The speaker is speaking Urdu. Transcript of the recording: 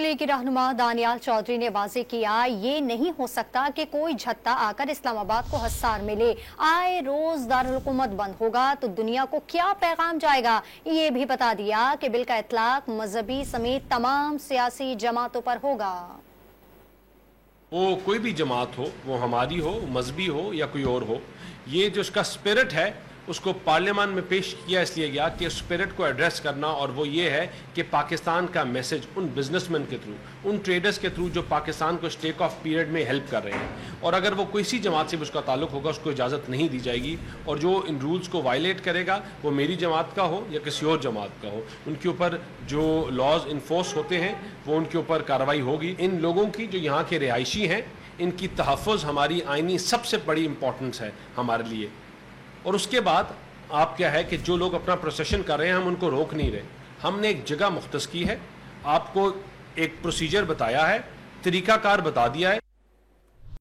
لیگ رہنما دانیال چودھری نے واضح کیا یہ نہیں ہو سکتا کہ کوئی جھتہ آ کر اسلام آباد کو حصار ملے. آئے روز دارالحکومت بند ہوگا تو دنیا کو کیا پیغام جائے گا. یہ بھی بتا دیا کہ بل کا اطلاق مذہبی سمیت تمام سیاسی جماعتوں پر ہوگا. وہ کوئی بھی جماعت ہو، وہ ہماری ہو، مذہبی ہو یا کوئی اور ہو، یہ جو اس کا اسپرٹ ہے اس کو پارلیمان میں پیش کیا اس لیے گیا کہ اس اسپرٹ کو ایڈریس کرنا، اور وہ یہ ہے کہ پاکستان کا میسج ان بزنس مین کے تھرو، ان ٹریڈرز کے تھرو جو پاکستان کو اسٹیک آف پیریڈ میں ہیلپ کر رہے ہیں، اور اگر وہ کسی جماعت سے بھی اس کا تعلق ہوگا اس کو اجازت نہیں دی جائے گی، اور جو ان رولز کو وائلیٹ کرے گا وہ میری جماعت کا ہو یا کسی اور جماعت کا ہو، ان کے اوپر جو لاز انفورس ہوتے ہیں وہ ان کے اوپر کارروائی ہوگی. ان لوگوں کی جو یہاں کے رہائشی ہیں ان کی تحفظ ہماری آئینی سب سے بڑی امپورٹنس ہے ہمارے لیے. اور اس کے بعد آپ کیا ہے کہ جو لوگ اپنا پروسیشن کر رہے ہیں ہم ان کو روک نہیں رہے. ہم نے ایک جگہ مختص کی ہے، آپ کو ایک پروسیجر بتایا ہے، طریقہ کار بتا دیا ہے.